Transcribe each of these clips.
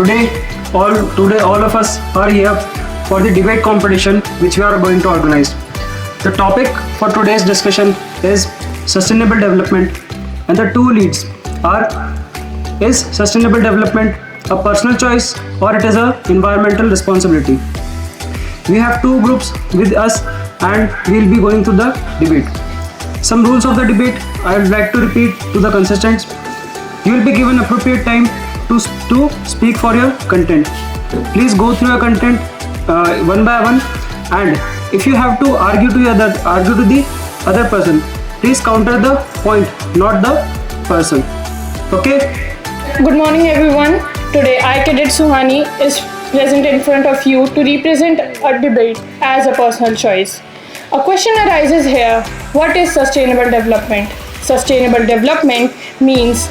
Today, all of us are here for the debate competition which we are going to organize. The topic for today's discussion is sustainable development, and the two leads are: is sustainable development a personal choice or it is a environmental responsibility? We have two groups with us and we will be going through the debate. Some rules of the debate I would like to repeat to the contestants. You will be given appropriate time to speak for your content. Please go through your content one by one, and if you have to argue to the other person, please counter the point, not the person. Okay? Good morning, everyone. Today, I, Cadet Suhani, is present in front of you to represent a debate as a personal choice. A question arises here: what is sustainable development? Sustainable development means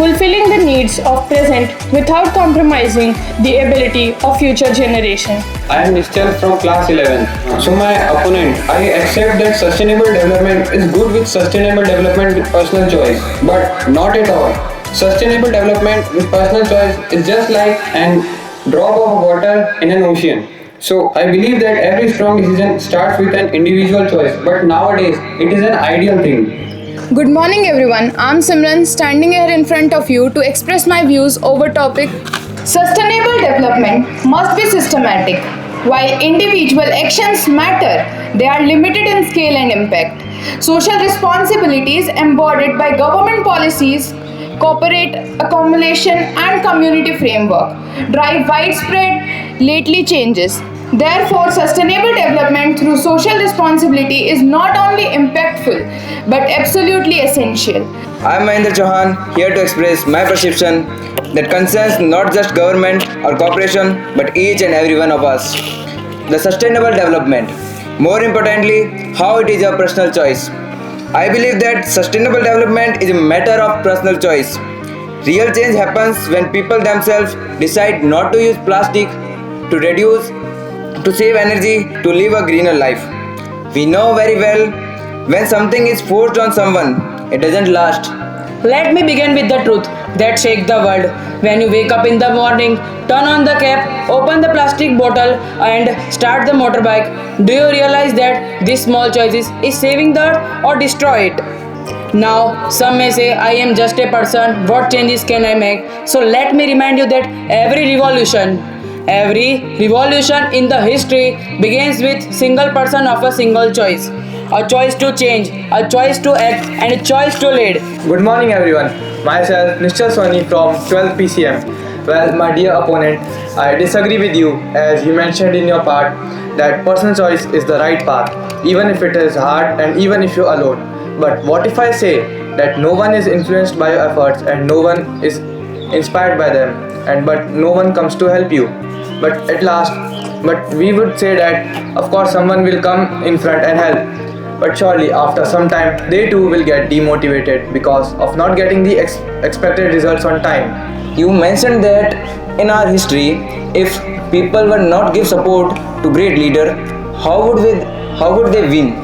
fulfilling the needs of present without compromising the ability of future generation. I am Nischal from class 11. So my opponent, I accept that sustainable development is good with sustainable development with personal choice, but not at all. Sustainable development with personal choice is just like an drop of water in an ocean. So I believe that every strong decision starts with an individual choice, but nowadays it is an ideal thing. Good morning everyone, I'm Simran, standing here in front of you to express my views over topic Sustainable development must be systematic. While individual actions matter, they are limited in scale and impact. Social responsibilities embodied by government policies, corporate accumulation and community framework drive widespread lately changes. Therefore, sustainable development through social responsibility is not only impactful but absolutely essential. I am Mahendra Chauhan, here to express my perception that concerns not just government or corporation but each and every one of us. The sustainable development. More importantly, how it is a personal choice. I believe that sustainable development is a matter of personal choice. Real change happens when people themselves decide not to use plastic, to reduce, to save energy, to live a greener life. We know very well when something is forced on someone, it doesn't last. Let me begin with the truth that shakes the world. When you wake up in the morning, turn on the cap, open the plastic bottle and start the motorbike, do you realize that this small choice is saving the earth or destroy it? Now, some may say, I am just a person, what changes can I make? So let me remind you that every revolution in the history begins with single person of a single choice. A choice to change, a choice to act, and a choice to lead. Good morning everyone. Myself Nischal Soni from 12th PCM. Well, my dear opponent, I disagree with you as you mentioned in your part that personal choice is the right path, even if it is hard and even if you're alone. But what if I say that no one is influenced by your efforts and no one is inspired by them, but no one comes to help you? But we would say that of course someone will come in front and help. But surely after some time they too will get demotivated because of not getting the expected results on time. You mentioned that in our history, if people were not give support to great leader, how would they win?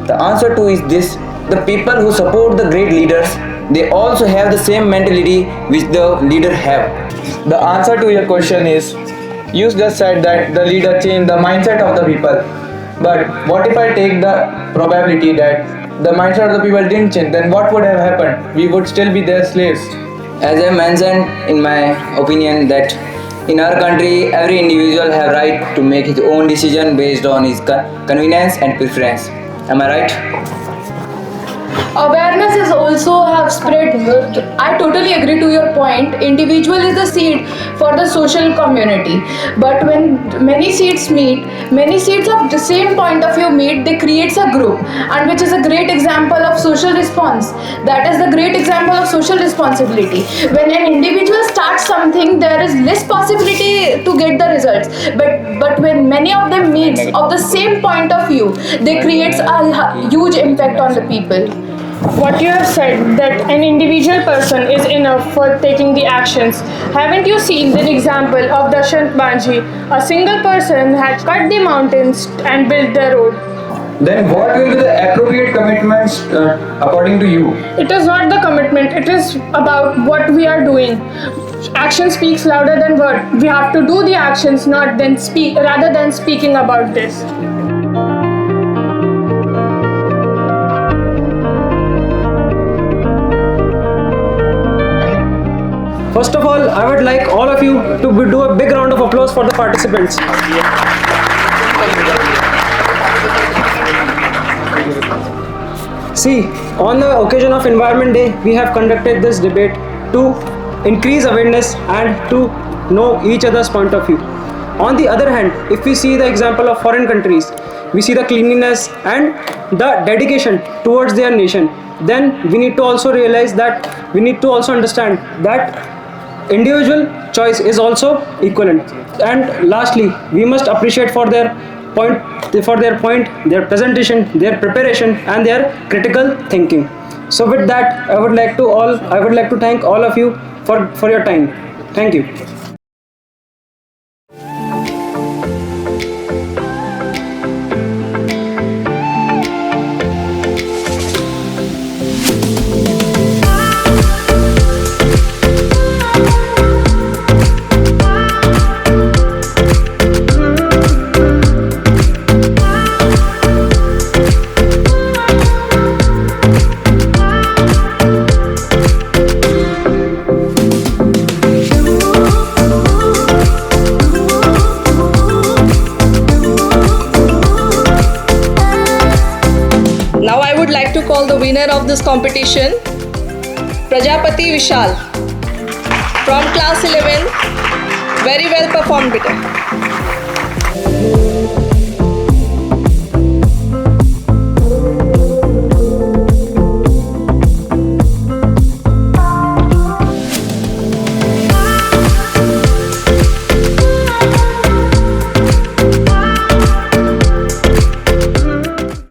The answer to is this: the people who support the great leaders, they also have the same mentality which the leader have. The answer to your question is, you just said that the leader changed the mindset of the people. But what if I take the probability that the mindset of the people didn't change, then what would have happened? We would still be their slaves. As I mentioned in my opinion that in our country, every individual have right to make his own decision based on his convenience and preference. Am I right? Awareness is also have spread. I totally agree to your point. Individual is the seed for the social community. But when many seeds of the same point of view meet, they creates a group, and which is a great example of social response. That is the great example of social responsibility. When an individual starts something, there is less possibility to get the results. But when many of them meets of the same point of view, they creates a huge impact on the people. What you have said, that an individual person is enough for taking the actions. Haven't you seen the example of Dashant Banji? A single person had cut the mountains and built the road. Then what will be the appropriate commitments according to you? It is not the commitment, it is about what we are doing. Action speaks louder than word. We have to do the actions, not then speak, rather than speaking about this. First of all, I would like all of you to do a big round of applause for the participants. See, on the occasion of Environment Day, we have conducted this debate to increase awareness and to know each other's point of view. On the other hand, if we see the example of foreign countries, we see the cleanliness and the dedication towards their nation, then we need to also realize that we need to also understand that individual choice is also equivalent. And lastly, we must appreciate for their point, their presentation, their preparation, and their critical thinking. So with that, I would like to thank all of you for your time. Thank you. Now I would like to call the winner of this competition, Prajapati Vishal from class 11. Very well performed, beta.